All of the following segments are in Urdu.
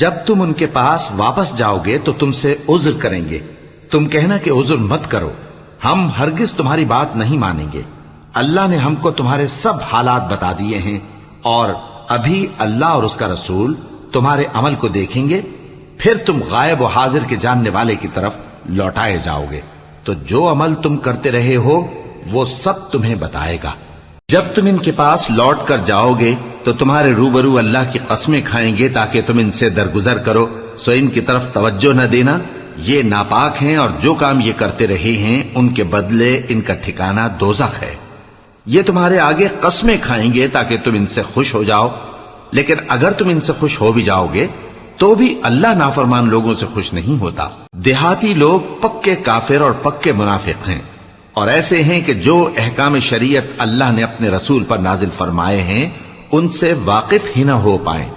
جب تم ان کے پاس واپس جاؤ گے تو تم سے عذر کریں گے، تم کہنا کہ عذر مت کرو، ہم ہرگز تمہاری بات نہیں مانیں گے۔ اللہ نے ہم کو تمہارے سب حالات بتا دیے ہیں، اور ابھی اللہ اور اس کا رسول تمہارے عمل کو دیکھیں گے، پھر تم غائب و حاضر کے جاننے والے کی طرف لوٹائے جاؤ گے، تو جو عمل تم کرتے رہے ہو وہ سب تمہیں بتائے گا۔ جب تم ان کے پاس لوٹ کر جاؤ گے تو تمہارے روبرو اللہ کی قسمیں کھائیں گے تاکہ تم ان سے درگزر کرو، سو ان کی طرف توجہ نہ دینا، یہ ناپاک ہیں، اور جو کام یہ کرتے رہے ہیں ان کے بدلے ان کا ٹھکانہ دوزخ ہے۔ یہ تمہارے آگے قسمیں کھائیں گے تاکہ تم ان سے خوش ہو جاؤ، لیکن اگر تم ان سے خوش ہو بھی جاؤ گے تو بھی اللہ نافرمان لوگوں سے خوش نہیں ہوتا۔ دیہاتی لوگ پکے کافر اور پکے منافق ہیں، اور ایسے ہیں کہ جو احکام شریعت اللہ نے اپنے رسول پر نازل فرمائے ہیں ان سے واقف ہی نہ ہو پائیں،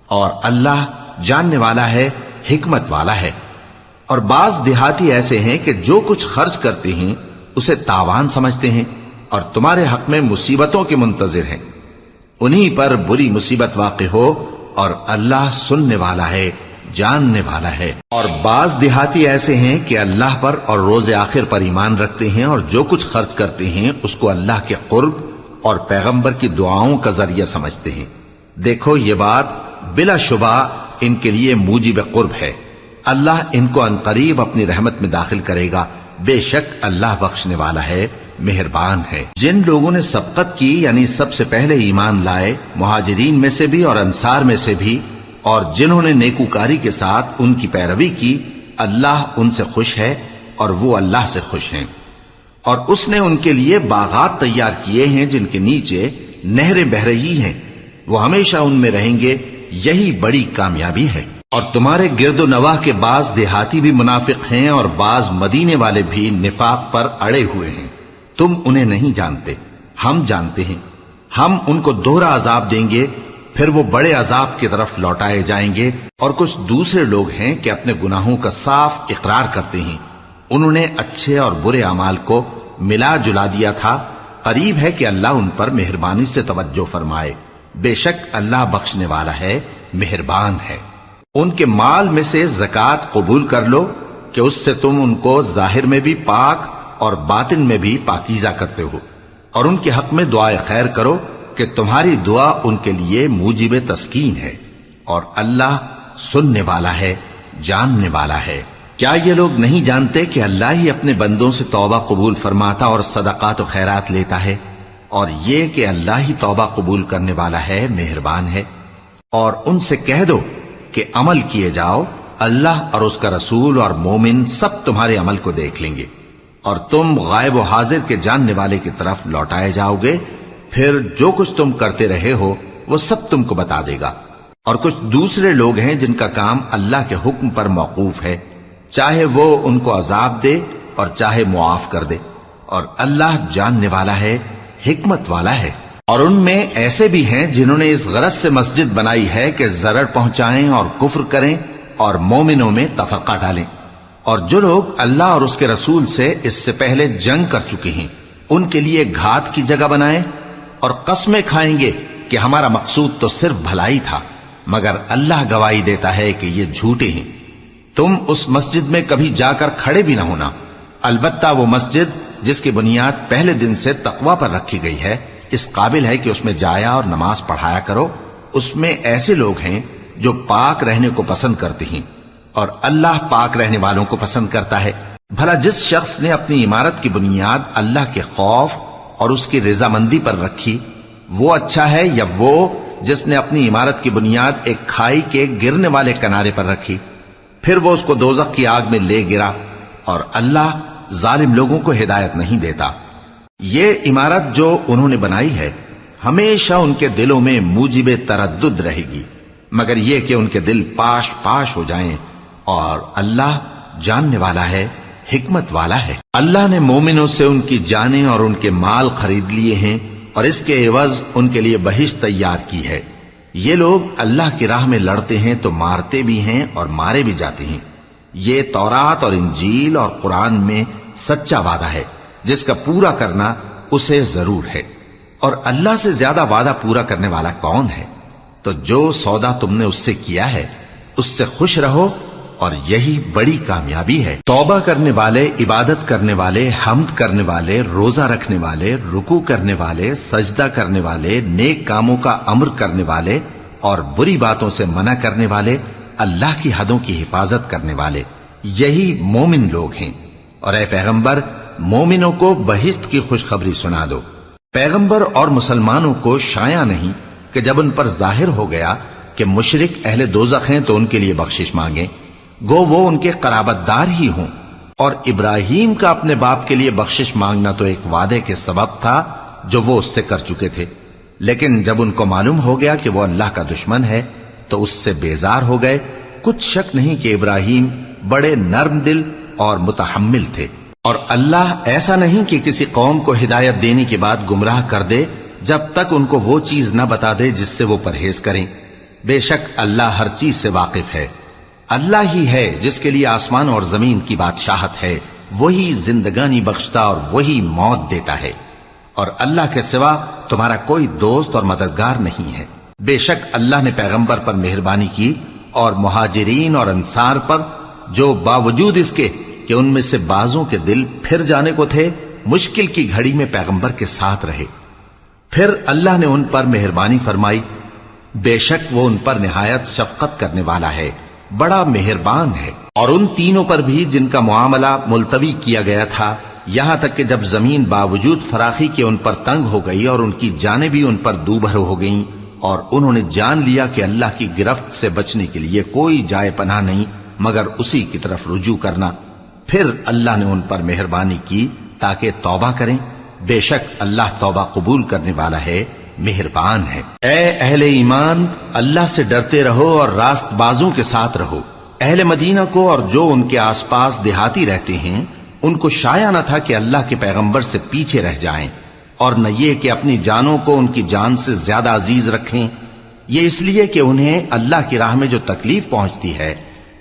اور اللہ جاننے والا ہے، حکمت والا ہے۔ اور بعض دیہاتی ایسے ہیں کہ جو کچھ خرچ کرتے ہیں اسے تاوان سمجھتے ہیں اور تمہارے حق میں مصیبتوں کے منتظر ہیں، انہی پر بری مصیبت واقع ہو، اور اللہ سننے والا ہے، جاننے والا ہے۔ اور بعض دیہاتی ایسے ہیں کہ اللہ پر اور روز آخر پر ایمان رکھتے ہیں، اور جو کچھ خرچ کرتے ہیں اس کو اللہ کے قرب اور پیغمبر کی دعاؤں کا ذریعہ سمجھتے ہیں۔ دیکھو یہ بات بلا شبہ ان کے لیے موجب قرب ہے، اللہ ان کو عنقریب اپنی رحمت میں داخل کرے گا، بے شک اللہ بخشنے والا ہے، مہربان ہے۔ جن لوگوں نے سبقت کی یعنی سب سے پہلے ایمان لائے، مہاجرین میں سے بھی اور انصار میں سے بھی، اور جنہوں نے نیکوکاری کے ساتھ ان کی پیروی کی، اللہ ان سے خوش ہے اور وہ اللہ سے خوش ہیں۔ اور اس نے ان کے لیے باغات تیار کیے ہیں جن کے نیچے نہریں بہہ رہی ہیں، وہ ہمیشہ ان میں رہیں گے، یہی بڑی کامیابی ہے۔ اور تمہارے گرد و نواح کے بعض دیہاتی بھی منافق ہیں اور بعض مدینے والے بھی نفاق پر اڑے ہوئے ہیں، تم انہیں نہیں جانتے، ہم جانتے ہیں۔ ہم ان کو دوہرا عذاب دیں گے، پھر وہ بڑے عذاب کی طرف لوٹائے جائیں گے۔ اور کچھ دوسرے لوگ ہیں کہ اپنے گناہوں کا صاف اقرار کرتے ہیں، انہوں نے اچھے اور برے اعمال کو ملا جلا دیا تھا، قریب ہے کہ اللہ ان پر مہربانی سے توجہ فرمائے، بے شک اللہ بخشنے والا ہے، مہربان ہے۔ ان کے مال میں سے زکوٰۃ قبول کر لو کہ اس سے تم ان کو ظاہر میں بھی پاک اور باطن میں بھی پاکیزہ کرتے ہو، اور ان کے حق میں دعائے خیر کرو کہ تمہاری دعا ان کے لیے موجب تسکین ہے، اور اللہ سننے والا ہے، جاننے والا ہے۔ کیا یہ لوگ نہیں جانتے کہ اللہ ہی اپنے بندوں سے توبہ قبول فرماتا اور صدقات و خیرات لیتا ہے، اور یہ کہ اللہ ہی توبہ قبول کرنے والا ہے، مہربان ہے۔ اور ان سے کہہ دو کہ عمل کیے جاؤ، اللہ اور اس کا رسول اور مومن سب تمہارے عمل کو دیکھ لیں گے، اور تم غائب و حاضر کے جاننے والے کی طرف لوٹائے جاؤ گے، پھر جو کچھ تم کرتے رہے ہو وہ سب تم کو بتا دے گا۔ اور کچھ دوسرے لوگ ہیں جن کا کام اللہ کے حکم پر موقوف ہے، چاہے وہ ان کو عذاب دے اور چاہے معاف کر دے، اور اللہ جاننے والا ہے، حکمت والا ہے۔ اور ان میں ایسے بھی ہیں جنہوں نے اس غرض سے مسجد بنائی ہے کہ ضرر پہنچائیں اور کفر کریں اور مومنوں میں تفرقہ ڈالیں، اور جو لوگ اللہ اور اس کے رسول سے اس سے پہلے جنگ کر چکے ہیں ان کے لیے گھات کی جگہ بنائیں، اور قسمیں کھائیں گے کہ ہمارا مقصود تو صرف بھلائی تھا، مگر اللہ گواہی دیتا ہے کہ یہ جھوٹے ہیں۔ تم اس مسجد میں کبھی جا کر کھڑے بھی نہ ہونا، البتہ وہ مسجد جس کی بنیاد پہلے دن سے تقوی پر رکھی گئی ہے اس قابل ہے کہ اس میں جایا اور نماز پڑھایا کرو۔ اس میں ایسے لوگ ہیں جو پاک رہنے کو پسند کرتے ہیں، اور اللہ پاک رہنے والوں کو پسند کرتا ہے۔ بھلا جس شخص نے اپنی عمارت کی بنیاد اللہ کے خوف اور اس کی رضامندی پر رکھی، وہ اچھا ہے یا وہ جس نے اپنی عمارت کی بنیاد ایک کھائی کے گرنے والے کنارے پر رکھی، پھر وہ اس کو دوزخ کی آگ میں لے گرا، اور اللہ ظالم لوگوں کو ہدایت نہیں دیتا۔ یہ عمارت جو انہوں نے بنائی ہے ہمیشہ ان کے دلوں میں موجب تردد رہے گی، مگر یہ کہ ان کے دل پاش پاش ہو جائیں، اور اللہ جاننے والا ہے، حکمت والا ہے۔ اللہ نے مومنوں سے ان کی جانیں اور ان کے مال خرید لیے ہیں، اور اس کے عوض ان کے لیے بہشت تیار کی ہے۔ یہ لوگ اللہ کی راہ میں لڑتے ہیں تو مارتے بھی ہیں اور مارے بھی جاتے ہیں۔ یہ تورات اور انجیل اور قرآن میں سچا وعدہ ہے جس کا پورا کرنا اسے ضرور ہے، اور اللہ سے زیادہ وعدہ پورا کرنے والا کون ہے؟ تو جو سودا تم نے اس سے کیا ہے اس سے خوش رہو اور یہی بڑی کامیابی ہے۔ توبہ کرنے والے، عبادت کرنے والے، حمد کرنے والے، روزہ رکھنے والے، رکوع کرنے والے، سجدہ کرنے والے، نیک کاموں کا امر کرنے والے اور بری باتوں سے منع کرنے والے، اللہ کی حدوں کی حفاظت کرنے والے، یہی مومن لوگ ہیں۔ اور اے پیغمبر، مومنوں کو بہشت کی خوشخبری سنا دو۔ پیغمبر اور مسلمانوں کو شایع نہیں کہ جب ان پر ظاہر ہو گیا کہ مشرک اہل دوزخ ہیں تو ان کے لیے بخشش مانگیں، گو وہ ان کے قرابت دار ہی ہوں۔ اور ابراہیم کا اپنے باپ کے لیے بخشش مانگنا تو ایک وعدے کے سبب تھا جو وہ اس سے کر چکے تھے، لیکن جب ان کو معلوم ہو گیا کہ وہ اللہ کا دشمن ہے تو اس سے بیزار ہو گئے۔ کچھ شک نہیں کہ ابراہیم بڑے نرم دل اور متحمل تھے، اور اللہ ایسا نہیں کہ کسی قوم کو ہدایت دینے کے بعد گمراہ کر دے جب تک ان کو وہ چیز نہ بتا دے جس سے وہ پرہیز کریں۔ بے شک اللہ ہر چیز سے واقف ہے۔ اللہ ہی ہے جس کے لیے آسمان اور زمین کی بادشاہت ہے، وہی زندگانی بخشتا اور وہی موت دیتا ہے، اور اللہ کے سوا تمہارا کوئی دوست اور مددگار نہیں ہے۔ بے شک اللہ نے پیغمبر پر مہربانی کی اور مہاجرین اور انصار پر، جو باوجود اس کے کہ ان میں سے بعضوں کے دل پھر جانے کو تھے، مشکل کی گھڑی میں پیغمبر کے ساتھ رہے۔ پھر اللہ نے ان پر مہربانی فرمائی، بے شک وہ ان پر نہایت شفقت کرنے والا ہے، بڑا مہربان ہے۔ اور ان تینوں پر بھی جن کا معاملہ ملتوی کیا گیا تھا، یہاں تک کہ جب زمین باوجود فراخی کے ان پر تنگ ہو گئی اور ان کی جانیں بھی ان پر دوبھر ہو گئیں، اور انہوں نے جان لیا کہ اللہ کی گرفت سے بچنے کے لیے کوئی جائے پناہ نہیں مگر اسی کی طرف رجوع کرنا، پھر اللہ نے ان پر مہربانی کی تاکہ توبہ کریں۔ بے شک اللہ توبہ قبول کرنے والا ہے، مہربان ہے۔ اے اہل ایمان، اللہ سے ڈرتے رہو اور راست بازوں کے ساتھ رہو۔ اہل مدینہ کو اور جو ان کے آس پاس دیہاتی رہتے ہیں، ان کو شایع نہ تھا کہ اللہ کے پیغمبر سے پیچھے رہ جائیں، اور نہ یہ کہ اپنی جانوں کو ان کی جان سے زیادہ عزیز رکھیں۔ یہ اس لیے کہ انہیں اللہ کی راہ میں جو تکلیف پہنچتی ہے،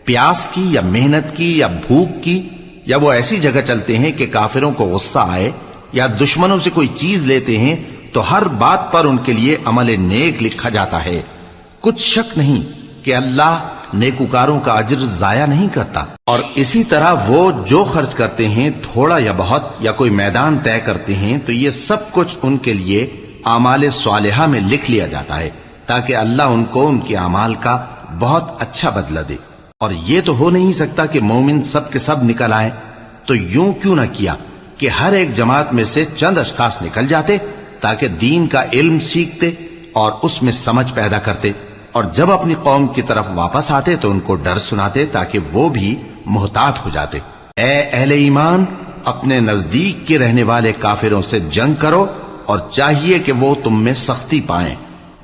پیاس کی یا محنت کی یا بھوک کی، یا وہ ایسی جگہ چلتے ہیں کہ کافروں کو غصہ آئے یا دشمنوں سے کوئی چیز لیتے ہیں، تو ہر بات پر ان کے لیے عمل نیک لکھا جاتا ہے۔ کچھ شک نہیں کہ اللہ نیکوکاروں کا اجر ضائع نہیں کرتا۔ اور اسی طرح وہ جو خرچ کرتے ہیں، تھوڑا یا بہت، یا کوئی میدان طے کرتے ہیں، تو یہ سب کچھ ان کے لیے اعمال صالحہ میں لکھ لیا جاتا ہے، تاکہ اللہ ان کو ان کے اعمال کا بہت اچھا بدلہ دے۔ اور یہ تو ہو نہیں سکتا کہ مومن سب کے سب نکل آئیں، تو یوں کیوں نہ کیا کہ ہر ایک جماعت میں سے چند اشخاص نکل جاتے تاکہ دین کا علم سیکھتے اور اس میں سمجھ پیدا کرتے، اور جب اپنی قوم کی طرف واپس آتے تو ان کو ڈر سناتے تاکہ وہ بھی محتاط ہو جاتے۔ اے اہل ایمان، اپنے نزدیک کے رہنے والے کافروں سے جنگ کرو، اور چاہیے کہ وہ تم میں سختی پائیں،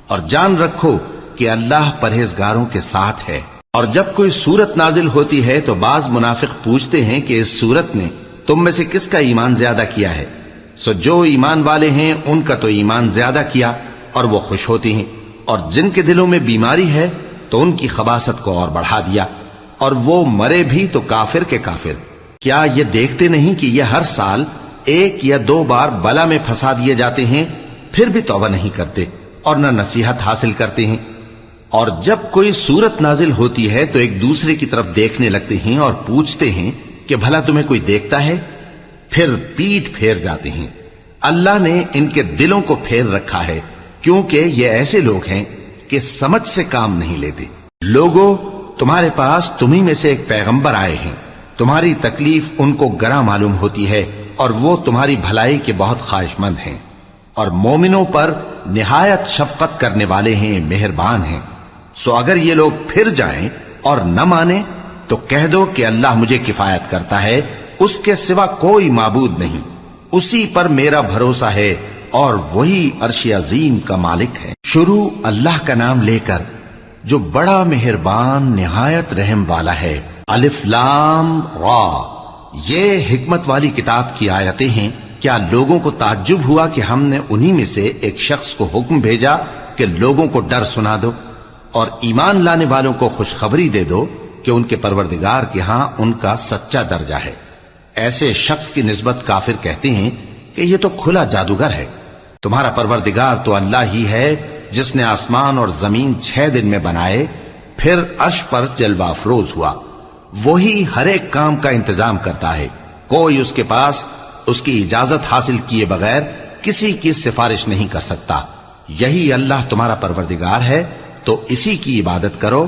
اور جان رکھو کہ اللہ پرہیزگاروں کے ساتھ ہے۔ اور جب کوئی سورت نازل ہوتی ہے تو بعض منافق پوچھتے ہیں کہ اس سورت نے تم میں سے کس کا ایمان زیادہ کیا ہے؟ سو جو ایمان والے ہیں ان کا تو ایمان زیادہ کیا، اور وہ خوش ہوتے ہیں، اور جن کے دلوں میں بیماری ہے تو ان کی خباثت کو اور بڑھا دیا، اور وہ مرے بھی تو کافر کے کافر۔ کیا یہ دیکھتے نہیں کہ یہ ہر سال 1 یا 2 بار بلا میں پھنسا دیے جاتے ہیں، پھر بھی توبہ نہیں کرتے اور نہ نصیحت حاصل کرتے ہیں؟ اور جب کوئی سورت نازل ہوتی ہے تو ایک دوسرے کی طرف دیکھنے لگتے ہیں اور پوچھتے ہیں کہ بھلا تمہیں کوئی دیکھتا ہے؟ پھر پیٹ پھیر جاتے ہیں۔ اللہ نے ان کے دلوں کو پھیر رکھا ہے، کیونکہ یہ ایسے لوگ ہیں کہ سمجھ سے کام نہیں لیتے۔ لوگوں، تمہارے پاس تمہیں میں سے ایک پیغمبر آئے ہیں، تمہاری تکلیف ان کو گراں معلوم ہوتی ہے، اور وہ تمہاری بھلائی کے بہت خواہش مند ہیں، اور مومنوں پر نہایت شفقت کرنے والے ہیں، مہربان ہیں۔ سو اگر یہ لوگ پھر جائیں اور نہ مانیں تو کہہ دو کہ اللہ مجھے کفایت کرتا ہے، اس کے سوا کوئی معبود نہیں، اسی پر میرا بھروسہ ہے، اور وہی عرش عظیم کا مالک ہے۔ شروع اللہ کا نام لے کر جو بڑا مہربان نہایت رحم والا ہے۔ الف لام را، یہ حکمت والی کتاب کی آیتیں ہیں۔ کیا لوگوں کو تعجب ہوا کہ ہم نے انہی میں سے ایک شخص کو حکم بھیجا کہ لوگوں کو ڈر سنا دو اور ایمان لانے والوں کو خوشخبری دے دو کہ ان کے پروردگار کے ہاں ان کا سچا درجہ ہے۔ ایسے شخص کی نسبت کافر کہتے ہیں کہ یہ تو کھلا جادوگر ہے۔ تمہارا پروردگار تو اللہ ہی ہے جس نے آسمان اور زمین 6 دن میں بنائے، پھر عرش پر جلوہ افروز ہوا۔ وہی ہر ایک کام کا انتظام کرتا ہے، کوئی اس کے پاس اس کی اجازت حاصل کیے بغیر کسی کی سفارش نہیں کر سکتا۔ یہی اللہ تمہارا پروردگار ہے، تو اسی کی عبادت کرو،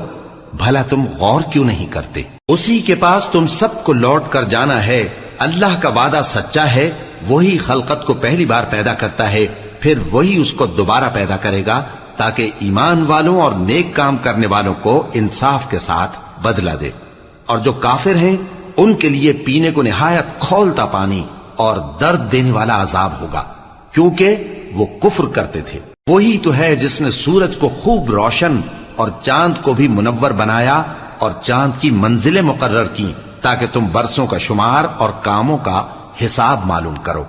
بھلا تم غور کیوں نہیں کرتے؟ اسی کے پاس تم سب کو لوٹ کر جانا ہے۔ اللہ کا وعدہ سچا ہے، وہی خلقت کو پہلی بار پیدا کرتا ہے، پھر وہی اس کو دوبارہ پیدا کرے گا تاکہ ایمان والوں اور نیک کام کرنے والوں کو انصاف کے ساتھ بدلہ دے۔ اور جو کافر ہیں ان کے لیے پینے کو نہایت کھولتا پانی اور درد دینے والا عذاب ہوگا، کیونکہ وہ کفر کرتے تھے۔ وہی تو ہے جس نے سورج کو خوب روشن اور چاند کو بھی منور بنایا اور چاند کی منزلیں مقرر کی تاکہ تم برسوں کا شمار اور کاموں کا حساب معلوم کرو۔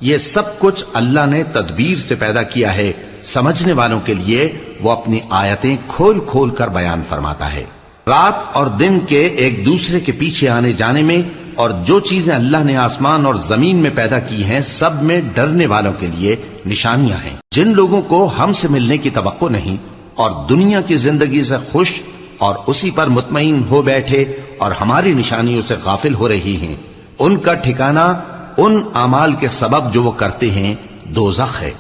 یہ سب کچھ اللہ نے تدبیر سے پیدا کیا ہے، سمجھنے والوں کے لیے وہ اپنی آیتیں کھول کھول کر بیان فرماتا ہے۔ رات اور دن کے ایک دوسرے کے پیچھے آنے جانے میں اور جو چیزیں اللہ نے آسمان اور زمین میں پیدا کی ہیں سب میں ڈرنے والوں کے لیے نشانیاں ہیں۔ جن لوگوں کو ہم سے ملنے کی توقع نہیں اور دنیا کی زندگی سے خوش اور اسی پر مطمئن ہو بیٹھے اور ہماری نشانیوں سے غافل ہو رہی ہیں، ان کا ٹھکانہ ان اعمال کے سبب جو وہ کرتے ہیں دوزخ ہے۔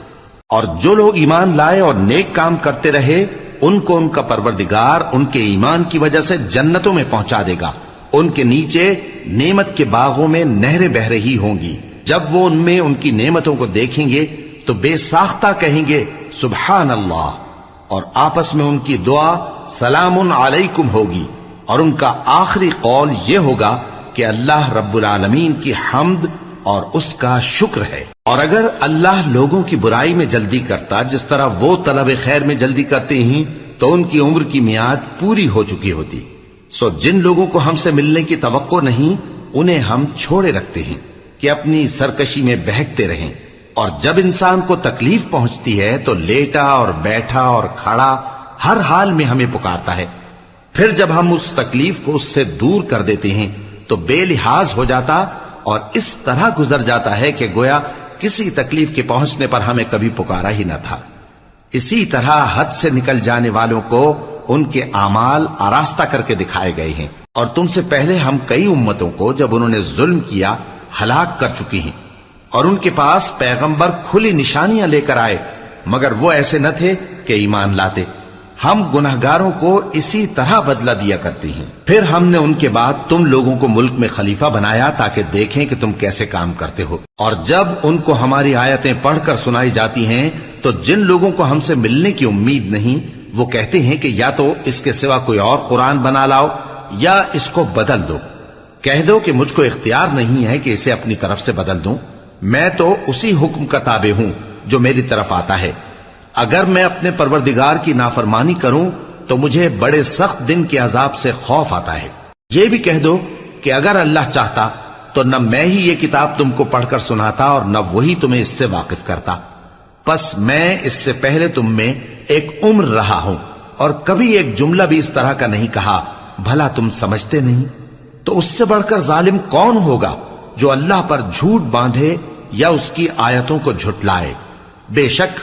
اور جو لوگ ایمان لائے اور نیک کام کرتے رہے ان کو ان کا پروردگار ان کے ایمان کی وجہ سے جنتوں میں پہنچا دے گا، ان کے نیچے نعمت کے باغوں میں نہریں بہ رہی ہوں گی۔ جب وہ ان میں ان کی نعمتوں کو دیکھیں گے تو بے ساختہ کہیں گے سبحان اللہ، اور آپس میں ان کی دعا سلام علیکم ہوگی، اور ان کا آخری قول یہ ہوگا کہ اللہ رب العالمین کی حمد اور اس کا شکر ہے۔ اور اگر اللہ لوگوں کی برائی میں جلدی کرتا جس طرح وہ طلب خیر میں جلدی کرتے ہیں تو ان کی عمر کی میعاد پوری ہو چکی ہوتی۔ سو جن لوگوں کو ہم سے ملنے کی توقع نہیں انہیں ہم چھوڑے رکھتے ہیں کہ اپنی سرکشی میں بہکتے رہیں، اور جب انسان کو تکلیف پہنچتی ہے تو لیٹا اور بیٹھا اور کھڑا ہر حال میں ہمیں پکارتا ہے، پھر جب ہم اس تکلیف کو اس سے دور کر دیتے ہیں تو بے لحاظ ہو جاتا اور اس طرح گزر جاتا ہے کہ گویا کسی تکلیف کے پہنچنے پر ہمیں کبھی پکارا ہی نہ تھا۔ اسی طرح حد سے نکل جانے والوں کو ان کے اعمال آراستہ کر کے دکھائے گئے ہیں، اور تم سے پہلے ہم کئی امتوں کو جب انہوں نے ظلم کیا ہلاک کر چکی ہیں، اور ان کے پاس پیغمبر کھلی نشانیاں لے کر آئے مگر وہ ایسے نہ تھے کہ ایمان لاتے۔ ہم گناہگاروں کو اسی طرح بدلہ دیا کرتے ہیں۔ پھر ہم نے ان کے بعد تم لوگوں کو ملک میں خلیفہ بنایا تاکہ دیکھیں کہ تم کیسے کام کرتے ہو، اور جب ان کو ہماری آیتیں پڑھ کر سنائی جاتی ہیں تو جن لوگوں کو ہم سے ملنے کی امید نہیں وہ کہتے ہیں کہ یا تو اس کے سوا کوئی اور قرآن بنا لاؤ یا اس کو بدل دو۔ کہہ دو کہ مجھ کو اختیار نہیں ہے کہ اسے اپنی طرف سے بدل دوں، میں تو اسی حکم کا تابع ہوں جو میری طرف آتا ہے۔ اگر میں اپنے پروردگار کی نافرمانی کروں تو مجھے بڑے سخت دن کے عذاب سے خوف آتا ہے۔ یہ بھی کہہ دو کہ اگر اللہ چاہتا تو نہ میں ہی یہ کتاب تم کو پڑھ کر سناتا اور نہ وہی تمہیں اس سے واقف کرتا، پس میں اس سے پہلے تم میں ایک عمر رہا ہوں اور کبھی ایک جملہ بھی اس طرح کا نہیں کہا، بھلا تم سمجھتے نہیں؟ تو اس سے بڑھ کر ظالم کون ہوگا جو اللہ پر جھوٹ باندھے یا اس کی آیتوں کو جھٹلائے؟ بے شک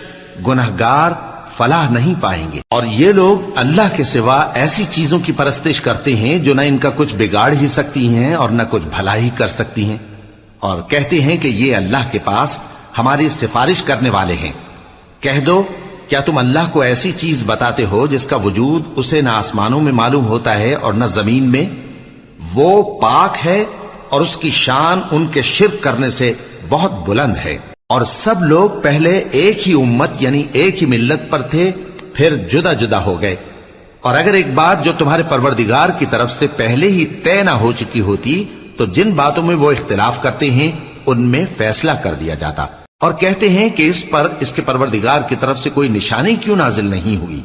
گنہگار فلاح نہیں پائیں گے۔ اور یہ لوگ اللہ کے سوا ایسی چیزوں کی پرستش کرتے ہیں جو نہ ان کا کچھ بگاڑ ہی سکتی ہیں اور نہ کچھ بھلائی کر سکتی ہیں، اور کہتے ہیں کہ یہ اللہ کے پاس ہماری سفارش کرنے والے ہیں۔ کہہ دو کیا تم اللہ کو ایسی چیز بتاتے ہو جس کا وجود اسے نہ آسمانوں میں معلوم ہوتا ہے اور نہ زمین میں؟ وہ پاک ہے اور اس کی شان ان کے شرک کرنے سے بہت بلند ہے۔ اور سب لوگ پہلے ایک ہی امت یعنی ایک ہی ملت پر تھے، پھر جدا جدا ہو گئے۔ اور اگر ایک بات جو تمہارے پروردگار کی طرف سے پہلے ہی طے نہ ہو چکی ہوتی تو جن باتوں میں وہ اختلاف کرتے ہیں ان میں فیصلہ کر دیا جاتا۔ اور کہتے ہیں کہ اس پر اس کے پروردگار کی طرف سے کوئی نشانی کیوں نازل نہیں ہوئی؟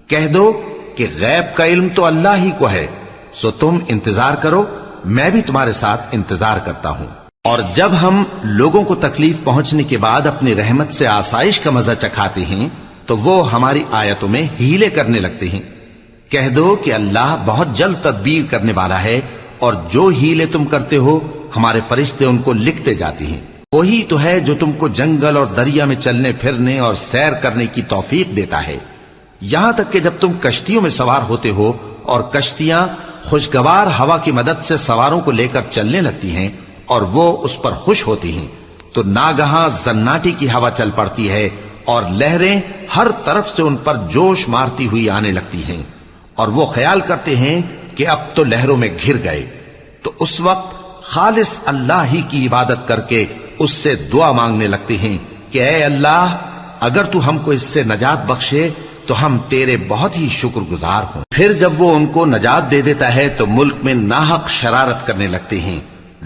کہہ دو کہ غیب کا علم تو اللہ ہی کو ہے، سو تم انتظار کرو، میں بھی تمہارے ساتھ انتظار کرتا ہوں۔ اور جب ہم لوگوں کو تکلیف پہنچنے کے بعد اپنی رحمت سے آسائش کا مزہ چکھاتے ہیں تو وہ ہماری آیتوں میں ہیلے کرنے لگتے ہیں۔ کہہ دو کہ اللہ بہت جلد تدبیر کرنے والا ہے، اور جو ہیلے تم کرتے ہو ہمارے فرشتے ان کو لکھتے جاتے ہیں۔ وہی تو ہے جو تم کو جنگل اور دریا میں چلنے پھرنے اور سیر کرنے کی توفیق دیتا ہے، یہاں تک کہ جب تم کشتیوں میں سوار ہوتے ہو اور کشتیاں خوشگوار ہوا کی مدد سے سواروں کو لے کر چلنے لگتی ہیں اور وہ اس پر خوش ہوتی ہیں، تو ناگہاں زناٹی کی ہوا چل پڑتی ہے اور لہریں ہر طرف سے ان پر جوش مارتی ہوئی آنے لگتی ہیں، اور وہ خیال کرتے ہیں کہ اب تو لہروں میں گھر گئے، تو اس وقت خالص اللہ ہی کی عبادت کر کے اس سے دعا مانگنے لگتے ہیں کہ اے اللہ، اگر تو ہم کو اس سے نجات بخشے تو ہم تیرے بہت ہی شکر گزار ہوں۔ پھر جب وہ ان کو نجات دے دیتا ہے تو ملک میں ناحق شرارت کرنے لگتے ہیں۔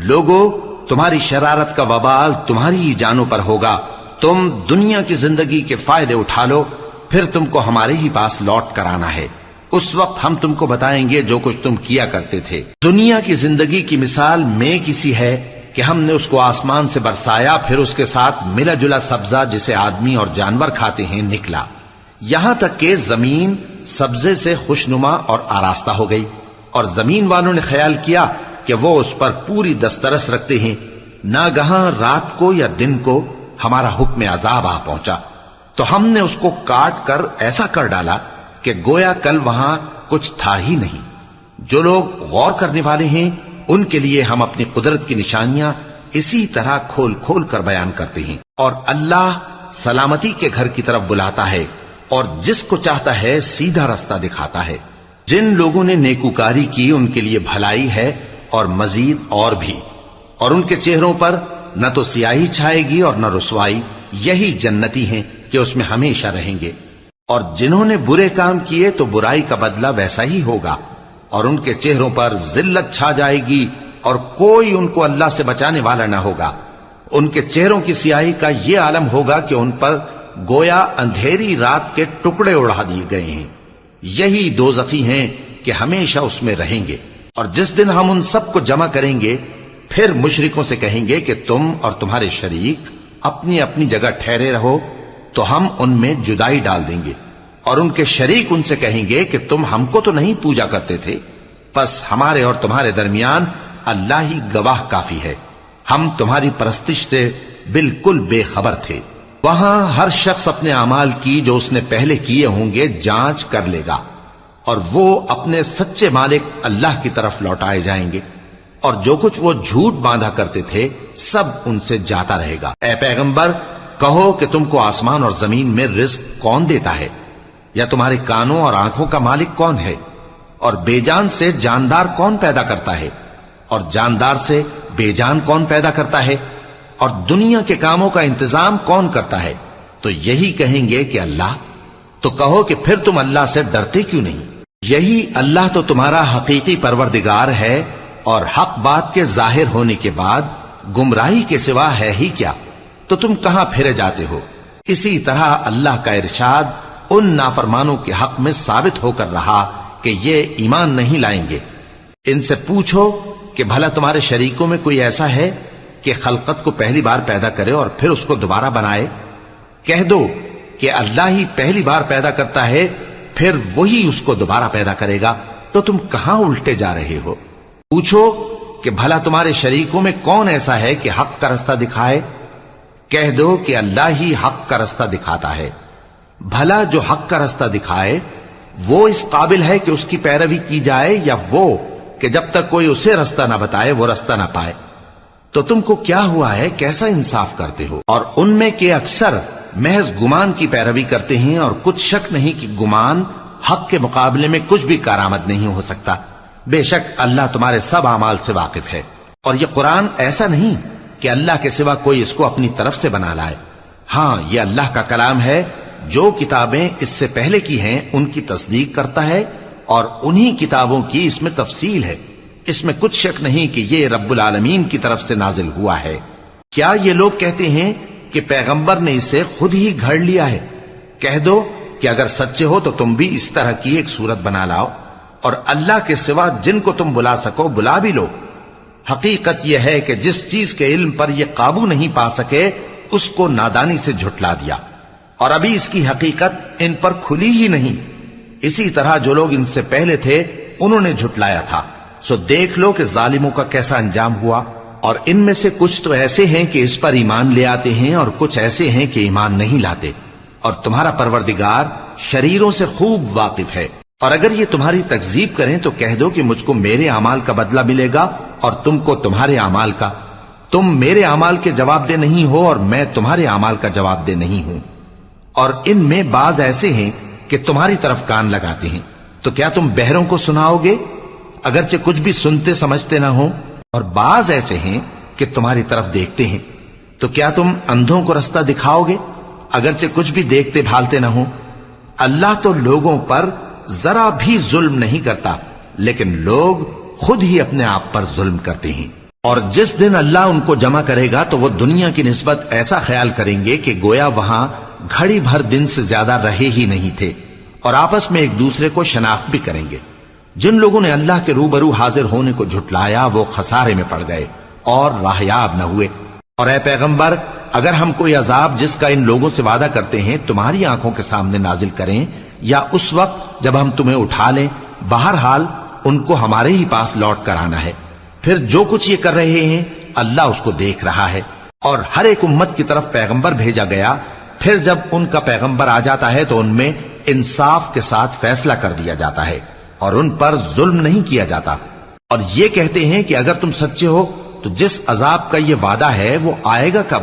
لوگو، تمہاری شرارت کا وبال تمہاری ہی جانوں پر ہوگا، تم دنیا کی زندگی کے فائدے اٹھا لو، پھر تم کو ہمارے ہی پاس لوٹ کر آنا ہے، اس وقت ہم تم کو بتائیں گے جو کچھ تم کیا کرتے تھے۔ دنیا کی زندگی کی مثال میں کسی ہے کہ ہم نے اس کو آسمان سے برسایا، پھر اس کے ساتھ ملا جلا سبزہ جسے آدمی اور جانور کھاتے ہیں نکلا، یہاں تک کہ زمین سبزے سے خوشنما اور آراستہ ہو گئی، اور زمین والوں نے خیال کیا کہ وہ اس پر پوری دسترس رکھتے ہیں۔ ناگہاں رات کو یا دن کو ہمارا حکم عذاب آ پہنچا، تو ہم نے اس کو کاٹ کر ایسا کر ڈالا کہ گویا کل وہاں کچھ تھا ہی نہیں۔ جو لوگ غور کرنے والے ہیں ان کے لیے ہم اپنی قدرت کی نشانیاں اسی طرح کھول کھول کر بیان کرتے ہیں، اور اللہ سلامتی کے گھر کی طرف بلاتا ہے اور جس کو چاہتا ہے سیدھا رستہ دکھاتا ہے۔ جن لوگوں نے نیکوکاری کی ان کے لیے بھلائی ہے اور مزید اور بھی، اور ان کے چہروں پر نہ تو سیاہی چھائے گی اور نہ رسوائی، یہی جنتی ہیں کہ اس میں ہمیشہ رہیں گے۔ اور جنہوں نے برے کام کیے تو برائی کا بدلہ ویسا ہی ہوگا، اور ان کے چہروں پر ذلت چھا جائے گی اور کوئی ان کو اللہ سے بچانے والا نہ ہوگا۔ ان کے چہروں کی سیاہی کا یہ عالم ہوگا کہ ان پر گویا اندھیری رات کے ٹکڑے اڑا دیے گئے ہیں، یہی دوزخی ہیں کہ ہمیشہ اس میں رہیں گے۔ اور جس دن ہم ان سب کو جمع کریں گے پھر مشرکوں سے کہیں گے کہ تم اور تمہارے شریک اپنی اپنی جگہ ٹھہرے رہو، تو ہم ان میں جدائی ڈال دیں گے، اور ان کے شریک ان سے کہیں گے کہ تم ہم کو تو نہیں پوجا کرتے تھے، پس ہمارے اور تمہارے درمیان اللہ ہی گواہ کافی ہے، ہم تمہاری پرستش سے بالکل بے خبر تھے۔ وہاں ہر شخص اپنے اعمال کی جو اس نے پہلے کیے ہوں گے جانچ کر لے گا، اور وہ اپنے سچے مالک اللہ کی طرف لوٹائے جائیں گے، اور جو کچھ وہ جھوٹ باندھا کرتے تھے سب ان سے جاتا رہے گا۔ اے پیغمبر، کہو کہ تم کو آسمان اور زمین میں رزق کون دیتا ہے، یا تمہارے کانوں اور آنکھوں کا مالک کون ہے، اور بے جان سے جاندار کون پیدا کرتا ہے، اور جاندار سے بے جان کون پیدا کرتا ہے، اور دنیا کے کاموں کا انتظام کون کرتا ہے؟ تو یہی کہیں گے کہ اللہ۔ تو کہو کہ پھر تم اللہ سے ڈرتے کیوں نہیں؟ یہی اللہ تو تمہارا حقیقی پروردگار ہے، اور حق بات کے ظاہر ہونے کے بعد گمراہی کے سوا ہے ہی کیا، تو تم کہاں پھرے جاتے ہو؟ اسی طرح اللہ کا ارشاد ان نافرمانوں کے حق میں ثابت ہو کر رہا کہ یہ ایمان نہیں لائیں گے۔ ان سے پوچھو کہ بھلا تمہارے شریکوں میں کوئی ایسا ہے کہ خلقت کو پہلی بار پیدا کرے اور پھر اس کو دوبارہ بنائے؟ کہہ دو کہ اللہ ہی پہلی بار پیدا کرتا ہے، پھر وہی اس کو دوبارہ پیدا کرے گا، تو تم کہاں الٹے جا رہے ہو؟ پوچھو کہ بھلا تمہارے شریکوں میں کون ایسا ہے کہ حق کا رستہ دکھائے؟ کہہ دو کہ اللہ ہی حق کا رستہ دکھاتا ہے۔ بھلا جو حق کا رستہ دکھائے وہ اس قابل ہے کہ اس کی پیروی کی جائے، یا وہ کہ جب تک کوئی اسے رستہ نہ بتائے وہ رستہ نہ پائے؟ تو تم کو کیا ہوا ہے، کیسا انصاف کرتے ہو؟ اور ان میں کے اکثر محض گمان کی پیروی کرتے ہیں، اور کچھ شک نہیں کہ گمان حق کے مقابلے میں کچھ بھی کارآمد نہیں ہو سکتا۔ بے شک اللہ تمہارے سب اعمال سے واقف ہے، اور یہ قرآن ایسا نہیں کہ اللہ کے سوا کوئی اس کو اپنی طرف سے بنا لائے۔ ہاں، یہ اللہ کا کلام ہے، جو کتابیں اس سے پہلے کی ہیں ان کی تصدیق کرتا ہے، اور انہی کتابوں کی اس میں تفصیل ہے، اس میں کچھ شک نہیں کہ یہ رب العالمین کی طرف سے نازل ہوا ہے۔ کیا یہ لوگ کہتے ہیں کہ پیغمبر نے اسے خود ہی گھڑ لیا ہے؟ کہہ دو کہ اگر سچے ہو تو تم بھی اس طرح کی ایک صورت بنا لاؤ، اور اللہ کے سوا جن کو تم بلا سکو بلا بھی لو۔ حقیقت یہ ہے کہ جس چیز کے علم پر یہ قابو نہیں پا سکے اس کو نادانی سے جھٹلا دیا، اور ابھی اس کی حقیقت ان پر کھلی ہی نہیں۔ اسی طرح جو لوگ ان سے پہلے تھے انہوں نے جھٹلایا تھا، سو دیکھ لو کہ ظالموں کا کیسا انجام ہوا۔ اور ان میں سے کچھ تو ایسے ہیں کہ اس پر ایمان لے آتے ہیں، اور کچھ ایسے ہیں کہ ایمان نہیں لاتے، اور تمہارا پروردگار شریروں سے خوب واقف ہے۔ اور اگر یہ تمہاری تکذیب کریں تو کہہ دو کہ مجھ کو میرے اعمال کا بدلہ ملے گا اور تم کو تمہارے اعمال کا. تم میرے اعمال کے جواب دہ نہیں ہو اور میں تمہارے اعمال کا جواب دہ نہیں ہوں. اور ان میں بعض ایسے ہیں کہ تمہاری طرف کان لگاتے ہیں، تو کیا تم بہروں کو سناؤ گے اگرچہ کچھ بھی سنتے سمجھتے نہ ہو؟ اور بعض ایسے ہیں کہ تمہاری طرف دیکھتے ہیں، تو کیا تم اندھوں کو رستہ دکھاؤ گے اگرچہ کچھ بھی دیکھتے بھالتے نہ ہو؟ اللہ تو لوگوں پر ذرا بھی ظلم نہیں کرتا، لیکن لوگ خود ہی اپنے آپ پر ظلم کرتے ہیں. اور جس دن اللہ ان کو جمع کرے گا تو وہ دنیا کی نسبت ایسا خیال کریں گے کہ گویا وہاں گھڑی بھر دن سے زیادہ رہے ہی نہیں تھے، اور آپس میں ایک دوسرے کو شناخت بھی کریں گے. جن لوگوں نے اللہ کے روبرو حاضر ہونے کو جھٹلایا وہ خسارے میں پڑ گئے اور راہیاب نہ ہوئے. اور اے پیغمبر، اگر ہم کوئی عذاب جس کا ان لوگوں سے وعدہ کرتے ہیں تمہاری آنکھوں کے سامنے نازل کریں یا اس وقت جب ہم تمہیں اٹھا لیں، بہرحال ان کو ہمارے ہی پاس لوٹ کر آنا ہے. پھر جو کچھ یہ کر رہے ہیں اللہ اس کو دیکھ رہا ہے. اور ہر ایک امت کی طرف پیغمبر بھیجا گیا، پھر جب ان کا پیغمبر آ جاتا ہے تو ان میں انصاف کے ساتھ فیصلہ کر دیا جاتا ہے اور ان پر ظلم نہیں کیا جاتا. اور یہ کہتے ہیں کہ اگر تم سچے ہو تو جس عذاب کا یہ وعدہ ہے وہ آئے گا کب؟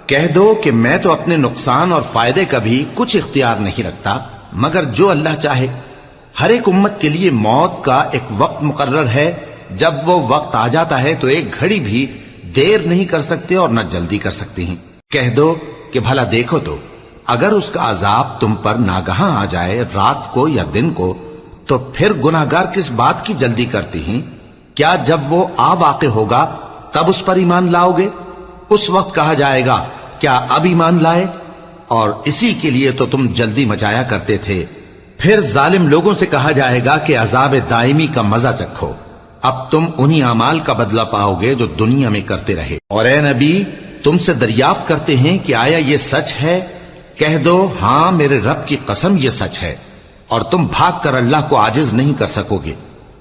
کہہ دو کہ میں تو اپنے نقصان اور فائدے کا بھی کچھ اختیار نہیں رکھتا مگر جو اللہ چاہے. ہر ایک امت کے لیے موت کا ایک وقت مقرر ہے، جب وہ وقت آ جاتا ہے تو ایک گھڑی بھی دیر نہیں کر سکتے اور نہ جلدی کر سکتے ہیں. کہہ دو کہ بھلا دیکھو تو اگر اس کا عذاب تم پر ناگہاں آ جائے رات کو یا دن کو تو پھر گناہگار کس بات کی جلدی کرتے ہیں؟ کیا جب وہ آ واقع ہوگا تب اس پر ایمان لاؤ گے؟ اس وقت کہا جائے گا کیا اب ایمان لائے؟ اور اسی کے لیے تو تم جلدی مچایا کرتے تھے. پھر ظالم لوگوں سے کہا جائے گا کہ عذاب دائمی کا مزہ چکھو، اب تم انہی اعمال کا بدلہ پاؤ گے جو دنیا میں کرتے رہے. اور اے نبی، تم سے دریافت کرتے ہیں کہ آیا یہ سچ ہے؟ کہہ دو ہاں میرے رب کی قسم یہ سچ ہے، اور تم بھاگ کر اللہ کو عاجز نہیں کر سکو گے.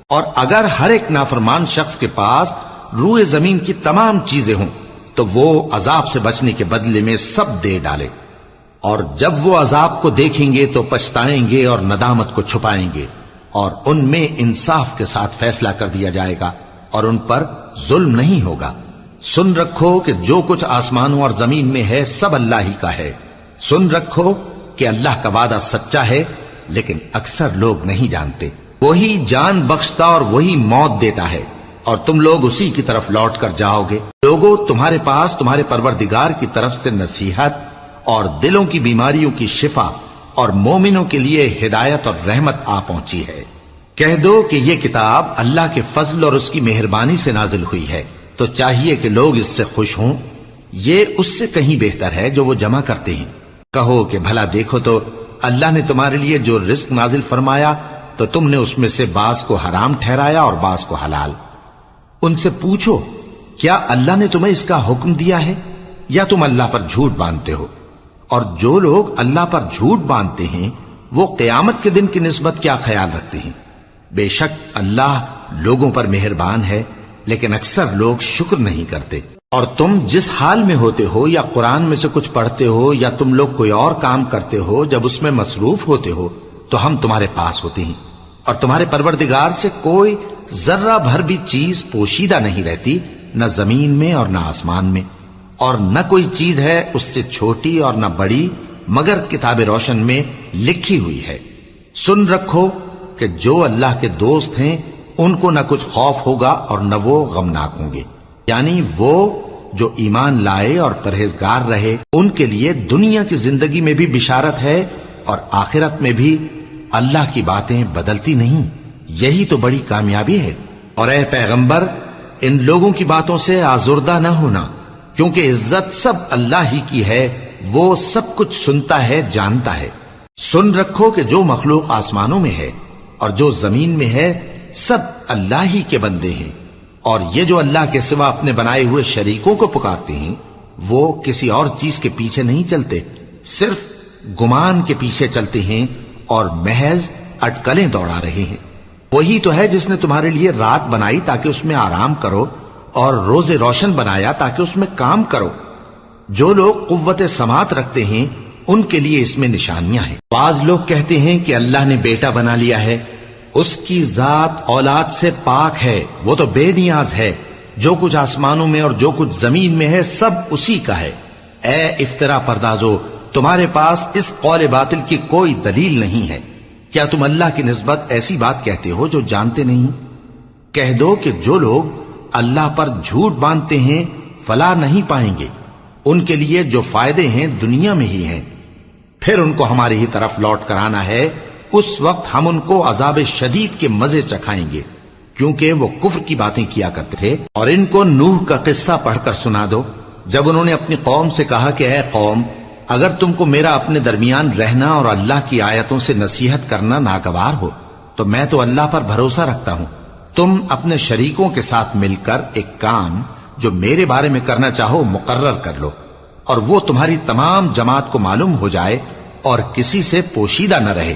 اور اگر ہر ایک نافرمان شخص کے پاس روئے زمین کی تمام چیزیں ہوں تو وہ عذاب سے بچنے کے بدلے میں سب دے ڈالے، اور جب وہ عذاب کو دیکھیں گے تو پچھتائیں گے اور ندامت کو چھپائیں گے، اور ان میں انصاف کے ساتھ فیصلہ کر دیا جائے گا اور ان پر ظلم نہیں ہوگا. سن رکھو کہ جو کچھ آسمانوں اور زمین میں ہے سب اللہ ہی کا ہے. سن رکھو کہ اللہ کا وعدہ سچا ہے لیکن اکثر لوگ نہیں جانتے. وہی جان بخشتا اور وہی موت دیتا ہے اور تم لوگ اسی کی طرف لوٹ کر جاؤ گے. لوگوں، تمہارے پاس تمہارے پروردگار کی طرف سے نصیحت اور دلوں کی بیماریوں کی شفا اور مومنوں کے لیے ہدایت اور رحمت آ پہنچی ہے. کہہ دو کہ یہ کتاب اللہ کے فضل اور اس کی مہربانی سے نازل ہوئی ہے، تو چاہیے کہ لوگ اس سے خوش ہوں. یہ اس سے کہیں بہتر ہے جو وہ جمع کرتے ہیں. کہو کہ بھلا دیکھو تو اللہ نے تمہارے لیے جو رزق نازل فرمایا تو تم نے اس میں سے بعض کو حرام ٹھہرایا اور بعض کو حلال. ان سے پوچھو کیا اللہ نے تمہیں اس کا حکم دیا ہے یا تم اللہ پر جھوٹ باندھتے ہو؟ اور جو لوگ اللہ پر جھوٹ باندھتے ہیں وہ قیامت کے دن کی نسبت کیا خیال رکھتے ہیں؟ بے شک اللہ لوگوں پر مہربان ہے لیکن اکثر لوگ شکر نہیں کرتے. اور تم جس حال میں ہوتے ہو یا قرآن میں سے کچھ پڑھتے ہو یا تم لوگ کوئی اور کام کرتے ہو، جب اس میں مصروف ہوتے ہو تو ہم تمہارے پاس ہوتے ہیں، اور تمہارے پروردگار سے کوئی ذرہ بھر بھی چیز پوشیدہ نہیں رہتی، نہ زمین میں اور نہ آسمان میں، اور نہ کوئی چیز ہے اس سے چھوٹی اور نہ بڑی مگر کتاب روشن میں لکھی ہوئی ہے. سن رکھو کہ جو اللہ کے دوست ہیں ان کو نہ کچھ خوف ہوگا اور نہ وہ غمناک ہوں گے. یعنی وہ جو ایمان لائے اور پرہیزگار رہے ان کے لیے دنیا کی زندگی میں بھی بشارت ہے اور آخرت میں بھی. اللہ کی باتیں بدلتی نہیں، یہی تو بڑی کامیابی ہے. اور اے پیغمبر، ان لوگوں کی باتوں سے آزردہ نہ ہونا، کیونکہ عزت سب اللہ ہی کی ہے، وہ سب کچھ سنتا ہے، جانتا ہے. سن رکھو کہ جو مخلوق آسمانوں میں ہے اور جو زمین میں ہے سب اللہ ہی کے بندے ہیں، اور یہ جو اللہ کے سوا اپنے بنائے ہوئے شریکوں کو پکارتے ہیں وہ کسی اور چیز کے پیچھے نہیں چلتے، صرف گمان کے پیچھے چلتے ہیں اور محض اٹکلیں دوڑا رہے ہیں. وہی تو ہے جس نے تمہارے لیے رات بنائی تاکہ اس میں آرام کرو اور روز روشن بنایا تاکہ اس میں کام کرو. جو لوگ قوت سماعت رکھتے ہیں ان کے لیے اس میں نشانیاں ہیں. بعض لوگ کہتے ہیں کہ اللہ نے بیٹا بنا لیا ہے، اس کی ذات اولاد سے پاک ہے، وہ تو بے نیاز ہے، جو کچھ آسمانوں میں اور جو کچھ زمین میں ہے سب اسی کا ہے۔ اے افترا پردازو، تمہارے پاس اس قول باطل کی کوئی دلیل نہیں ہے، کیا تم اللہ کی نسبت ایسی بات کہتے ہو جو جانتے نہیں؟ کہہ دو کہ جو لوگ اللہ پر جھوٹ باندھتے ہیں فلاح نہیں پائیں گے، ان کے لیے جو فائدے ہیں دنیا میں ہی ہیں، پھر ان کو ہماری ہی طرف لوٹ کر آنا ہے، اس وقت ہم ان کو عذاب شدید کے مزے چکھائیں گے، کیونکہ وہ کفر کی باتیں کیا کرتے تھے۔ اور ان کو نوح کا قصہ پڑھ کر سنا دو، جب انہوں نے اپنی قوم سے کہا کہ اے قوم، اگر تم کو میرا اپنے درمیان رہنا اور اللہ کی آیتوں سے نصیحت کرنا ناگوار ہو تو میں تو اللہ پر بھروسہ رکھتا ہوں، تم اپنے شریکوں کے ساتھ مل کر ایک کام جو میرے بارے میں کرنا چاہو مقرر کر لو، اور وہ تمہاری تمام جماعت کو معلوم ہو جائے اور کسی سے پوشیدہ نہ رہے،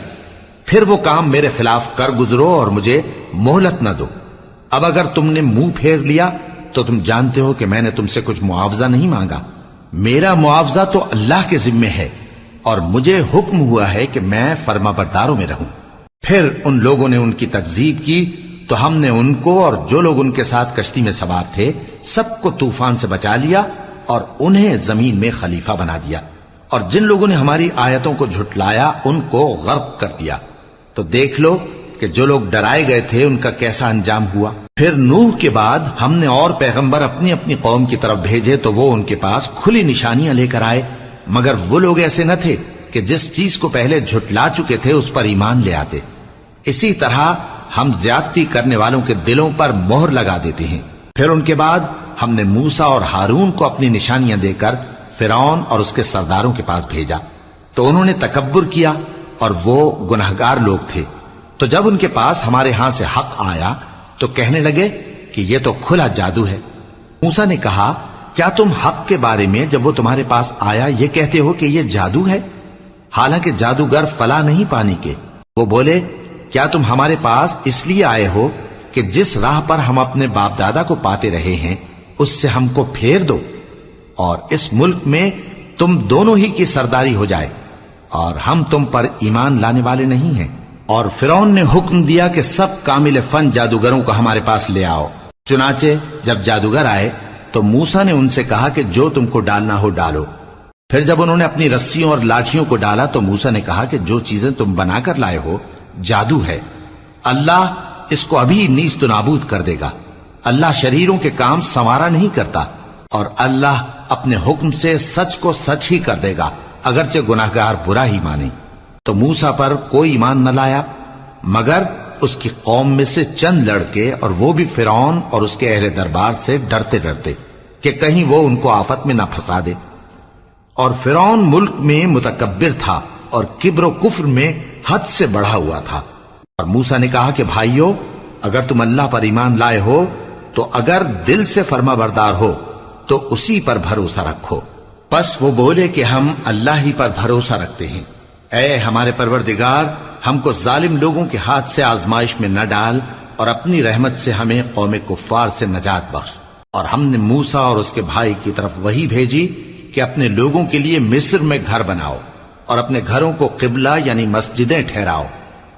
پھر وہ کام میرے خلاف کر گزرو اور مجھے مہلت نہ دو۔ اب اگر تم نے منہ پھیر لیا تو تم جانتے ہو کہ میں نے تم سے کچھ معاوضہ نہیں مانگا، میرا معاوضہ تو اللہ کے ذمے ہے، اور مجھے حکم ہوا ہے کہ میں فرما برداروں میں رہوں۔ پھر ان لوگوں نے ان کی تکذیب کی تو ہم نے ان کو اور جو لوگ ان کے ساتھ کشتی میں سوار تھے سب کو طوفان سے بچا لیا اور انہیں زمین میں خلیفہ بنا دیا، اور جن لوگوں نے ہماری آیتوں کو جھٹلایا ان کو غرق کر دیا۔ تو دیکھ لو کہ جو لوگ ڈرائے گئے تھے ان کا کیسا انجام ہوا۔ پھر نوح کے بعد ہم نے اور پیغمبر اپنی اپنی قوم کی طرف بھیجے تو وہ ان کے پاس کھلی نشانیاں لے کر آئے، مگر وہ لوگ ایسے نہ تھے کہ جس چیز کو پہلے جھٹلا چکے تھے اس پر ایمان لے آتے۔ اسی طرح ہم زیادتی کرنے والوں کے دلوں پر مہر لگا دیتے ہیں۔ پھر ان کے بعد ہم نے موسیٰ اور ہارون کو اپنی نشانیاں دے کر فرعون اور اس کے سرداروں کے پاس بھیجا، تو انہوں نے تکبر کیا اور وہ گناہگار لوگ تھے۔ تو جب ان کے پاس ہمارے ہاں سے حق آیا تو کہنے لگے کہ یہ تو کھلا جادو ہے۔ موسیٰ نے کہا، کیا تم حق کے بارے میں جب وہ تمہارے پاس آیا یہ کہتے ہو کہ یہ جادو ہے، حالانکہ جادوگر فلاح نہیں پانے کے؟ وہ بولے، کیا تم ہمارے پاس اس لیے آئے ہو کہ جس راہ پر ہم اپنے باپ دادا کو پاتے رہے ہیں اس سے ہم کو پھیر دو، اور اس ملک میں تم دونوں ہی کی سرداری ہو جائے، اور ہم تم پر ایمان لانے والے نہیں ہیں؟ اور فرعون نے حکم دیا کہ سب کامل فن جادوگروں کو ہمارے پاس لے آؤ۔ چنانچہ جب جادوگر آئے تو موسیٰ نے ان سے کہا کہ جو تم کو ڈالنا ہو ڈالو۔ پھر جب انہوں نے اپنی رسیوں اور لاٹھیوں کو ڈالا تو موسیٰ نے کہا کہ جو چیزیں تم بنا کر لائے ہو جادو ہے، اللہ اس کو ابھی نیست و نابود کر دے گا۔ اللہ شریروں کے کام سنوارا نہیں کرتا، اور اللہ اپنے حکم سے سچ کو سچ ہی کر دے گا، اگرچہ گناہگار برا ہی مانے۔ تو موسیٰ پر کوئی ایمان نہ لایا مگر اس کی قوم میں سے چند لڑکے، اور وہ بھی فرعون اور اس کے اہل دربار سے ڈرتے ڈرتے کہ کہیں وہ ان کو آفت میں نہ پھنسا دے۔ اور فرعون ملک میں متکبر تھا اور کبر و کفر میں حد سے بڑھا ہوا تھا۔ اور موسیٰ نے کہا کہ بھائیو، اگر تم اللہ پر ایمان لائے ہو تو اگر دل سے فرما بردار ہو تو اسی پر بھروسہ رکھو۔ پس وہ بولے کہ ہم اللہ ہی پر بھروسہ رکھتے ہیں۔ اے ہمارے پروردگار، ہم کو ظالم لوگوں کے ہاتھ سے آزمائش میں نہ ڈال، اور اپنی رحمت سے ہمیں قوم کفار سے نجات بخش۔ اور ہم نے موسیٰ اور اس کے بھائی کی طرف وحی بھیجی کہ اپنے لوگوں کے لیے مصر میں گھر بناؤ، اور اپنے گھروں کو قبلہ یعنی مسجدیں ٹھہراؤ،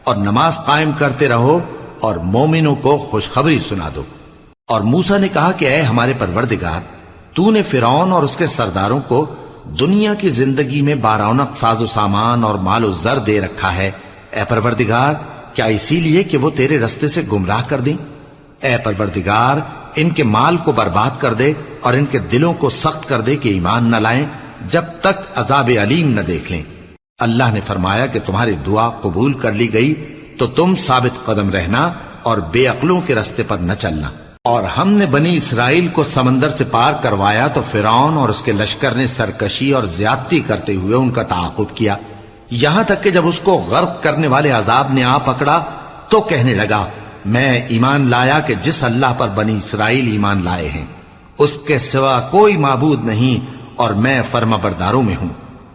اور نماز قائم کرتے رہو، اور مومنوں کو خوشخبری سنا دو۔ اور موسیٰ نے کہا کہ اے ہمارے پروردگار، تو نے فرعون اور اس کے سرداروں کو دنیا کی زندگی میں بارونق ساز و سامان اور مال و زر دے رکھا ہے، اے پروردگار کیا اسی لیے کہ وہ تیرے رستے سے گمراہ کر دیں؟ اے پروردگار ان کے مال کو برباد کر دے اور ان کے دلوں کو سخت کر دے کہ ایمان نہ لائیں جب تک عذاب علیم نہ دیکھ لیں۔ اللہ نے فرمایا کہ تمہاری دعا قبول کر لی گئی تو تم ثابت قدم رہنا اور بے عقلوں کے رستے پر نہ چلنا۔ اور ہم نے بنی اسرائیل کو سمندر سے پار کروایا تو فرعون اور اس کے لشکر نے سرکشی اور زیادتی کرتے ہوئے ان کا تعاقب کیا، یہاں تک کہ جب اس کو غرق کرنے والے عذاب نے آ پکڑا تو کہنے لگا، میں ایمان لایا کہ جس اللہ پر بنی اسرائیل ایمان لائے ہیں اس کے سوا کوئی معبود نہیں، اور میں فرما برداروں میں ہوں۔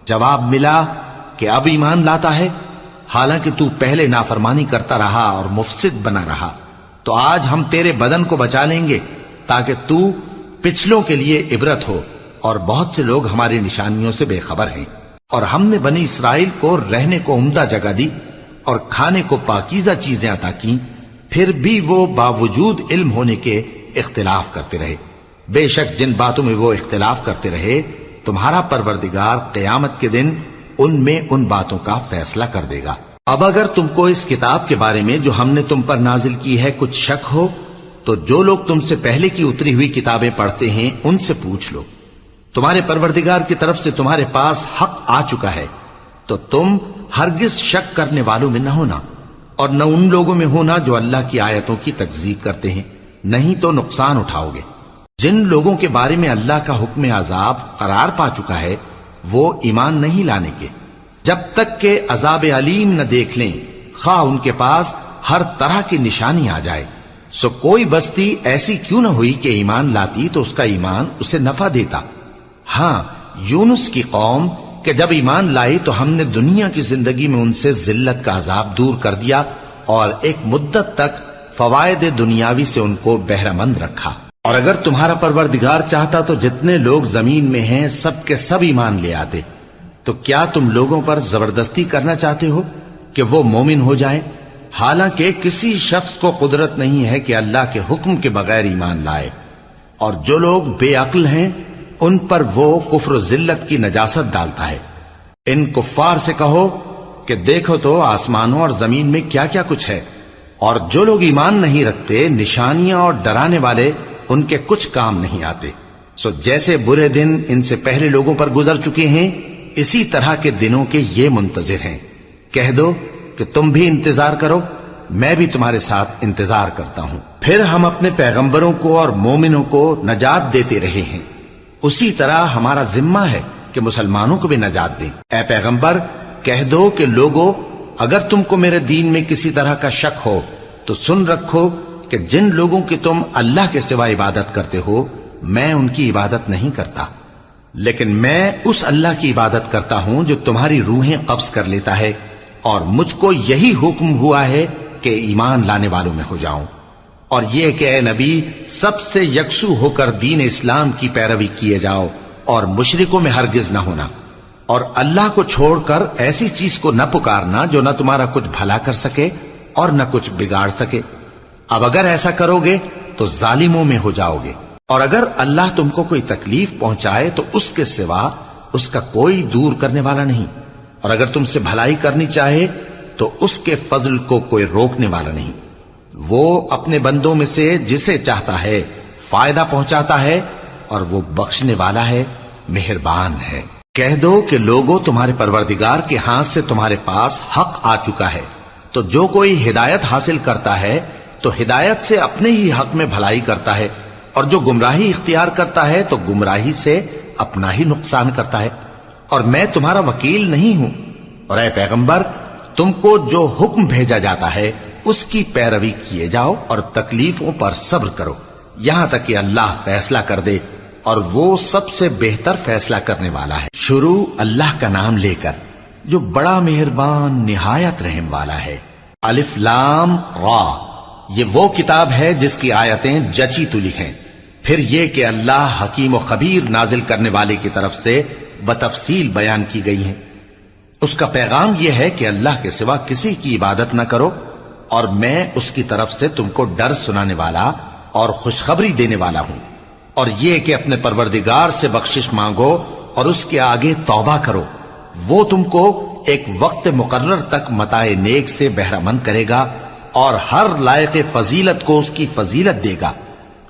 جواب ملا کہ اب ایمان لاتا ہے، حالانکہ تو پہلے نافرمانی کرتا رہا اور مفسد بنا رہا، تو آج ہم تیرے بدن کو بچا لیں گے تاکہ تو پچھلوں کے لیے عبرت ہو، اور بہت سے لوگ ہماری نشانیوں سے بے خبر ہیں۔ اور ہم نے بنی اسرائیل کو رہنے کو عمدہ جگہ دی، اور کھانے کو پاکیزہ چیزیں عطا کی، پھر بھی وہ باوجود علم ہونے کے اختلاف کرتے رہے۔ بے شک جن باتوں میں وہ اختلاف کرتے رہے تمہارا پروردگار قیامت کے دن ان میں ان باتوں کا فیصلہ کر دے گا۔ اب اگر تم کو اس کتاب کے بارے میں جو ہم نے تم پر نازل کی ہے کچھ شک ہو تو جو لوگ تم سے پہلے کی اتری ہوئی کتابیں پڑھتے ہیں ان سے پوچھ لو۔ تمہارے پروردگار کی طرف سے تمہارے پاس حق آ چکا ہے تو تم ہرگز شک کرنے والوں میں نہ ہونا، اور نہ ان لوگوں میں ہونا جو اللہ کی آیتوں کی تکذیب کرتے ہیں، نہیں تو نقصان اٹھاؤ گے۔ جن لوگوں کے بارے میں اللہ کا حکم عذاب قرار پا چکا ہے وہ ایمان نہیں لانے کے جب تک کہ عذاب علیم نہ دیکھ لیں، خواہ ان کے پاس ہر طرح کی نشانی آ جائے۔ سو کوئی بستی ایسی کیوں نہ ہوئی کہ ایمان لاتی تو اس کا ایمان اسے نفع دیتا۔ ہاں، یونس کی قوم کہ جب ایمان لائی تو ہم نے دنیا کی زندگی میں ان سے ذلت کا عذاب دور کر دیا اور ایک مدت تک فوائد دنیاوی سے ان کو بہرہ مند رکھا۔ اور اگر تمہارا پروردگار چاہتا تو جتنے لوگ زمین میں ہیں سب کے سب ایمان لے آتے، تو کیا تم لوگوں پر زبردستی کرنا چاہتے ہو کہ وہ مومن ہو جائیں؟ حالانکہ کسی شخص کو قدرت نہیں ہے کہ اللہ کے حکم کے بغیر ایمان لائے، اور جو لوگ بے عقل ہیں ان پر وہ کفر و ذلت کی نجاست ڈالتا ہے۔ ان کفار سے کہو کہ دیکھو تو آسمانوں اور زمین میں کیا کیا کچھ ہے، اور جو لوگ ایمان نہیں رکھتے نشانیاں اور ڈرانے والے ان کے کچھ کام نہیں آتے۔ سو جیسے برے دن ان سے پہلے لوگوں پر گزر چکے ہیں اسی طرح کے دنوں کے یہ منتظر ہیں۔ کہہ دو کہ تم بھی انتظار کرو، میں بھی تمہارے ساتھ انتظار کرتا ہوں۔ پھر ہم اپنے پیغمبروں کو اور مومنوں کو نجات دیتے رہے ہیں، اسی طرح ہمارا ذمہ ہے کہ مسلمانوں کو بھی نجات دیں۔ اے پیغمبر کہہ دو کہ لوگو اگر تم کو میرے دین میں کسی طرح کا شک ہو تو سن رکھو کہ جن لوگوں کی تم اللہ کے سوا عبادت کرتے ہو میں ان کی عبادت نہیں کرتا، لیکن میں اس اللہ کی عبادت کرتا ہوں جو تمہاری روحیں قبض کر لیتا ہے، اور مجھ کو یہی حکم ہوا ہے کہ ایمان لانے والوں میں ہو جاؤں، اور یہ کہ اے نبی سب سے یکسو ہو کر دین اسلام کی پیروی کیے جاؤ اور مشرکوں میں ہرگز نہ ہونا، اور اللہ کو چھوڑ کر ایسی چیز کو نہ پکارنا جو نہ تمہارا کچھ بھلا کر سکے اور نہ کچھ بگاڑ سکے۔ اب اگر ایسا کرو گے تو ظالموں میں ہو جاؤ گے، اور اگر اللہ تم کو کوئی تکلیف پہنچائے تو اس کے سوا اس کا کوئی دور کرنے والا نہیں، اور اگر تم سے بھلائی کرنی چاہے تو اس کے فضل کو کوئی روکنے والا نہیں۔ وہ اپنے بندوں میں سے جسے چاہتا ہے فائدہ پہنچاتا ہے، اور وہ بخشنے والا ہے، مہربان ہے۔ کہہ دو کہ لوگوں تمہارے پروردگار کے ہاتھ سے تمہارے پاس حق آ چکا ہے، تو جو کوئی ہدایت حاصل کرتا ہے تو ہدایت سے اپنے ہی حق میں بھلائی کرتا ہے، اور جو گمراہی اختیار کرتا ہے تو گمراہی سے اپنا ہی نقصان کرتا ہے، اور میں تمہارا وکیل نہیں ہوں۔ اور اے پیغمبر تم کو جو حکم بھیجا جاتا ہے اس کی پیروی کیے جاؤ اور تکلیفوں پر صبر کرو یہاں تک کہ اللہ فیصلہ کر دے، اور وہ سب سے بہتر فیصلہ کرنے والا ہے۔ شروع اللہ کا نام لے کر جو بڑا مہربان نہایت رحم والا ہے۔ الف لام را، یہ وہ کتاب ہے جس کی آیتیں جچی تلی ہیں۔ پھر یہ کہ اللہ حکیم و خبیر نازل کرنے والے کی طرف سے بتفصیل بیان کی گئی ہیں۔ اس کا پیغام یہ ہے کہ اللہ کے سوا کسی کی عبادت نہ کرو، اور میں اس کی طرف سے تم کو ڈر سنانے والا اور خوشخبری دینے والا ہوں، اور یہ کہ اپنے پروردگار سے بخشش مانگو اور اس کے آگے توبہ کرو، وہ تم کو ایک وقت مقرر تک متاع نیک سے بہرہ مند کرے گا، اور ہر لائق فضیلت کو اس کی فضیلت دے گا۔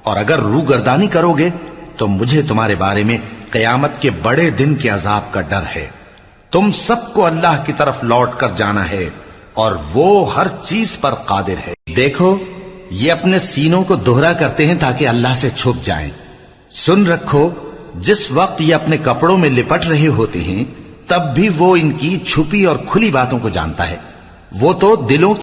اور اگر روگردانی کرو گے تو مجھے تمہارے بارے میں قیامت کے بڑے دن کے عذاب کا ڈر ہے۔ تم سب کو اللہ کی طرف لوٹ کر جانا ہے، اور وہ ہر چیز پر قادر ہے۔ دیکھو یہ اپنے سینوں کو دوہرا کرتے ہیں تاکہ اللہ سے چھپ جائیں۔ سن رکھو جس وقت یہ اپنے کپڑوں میں لپٹ رہے ہوتے ہیں تب بھی وہ ان کی چھپی اور کھلی باتوں کو جانتا ہے۔ وہ تو دلوں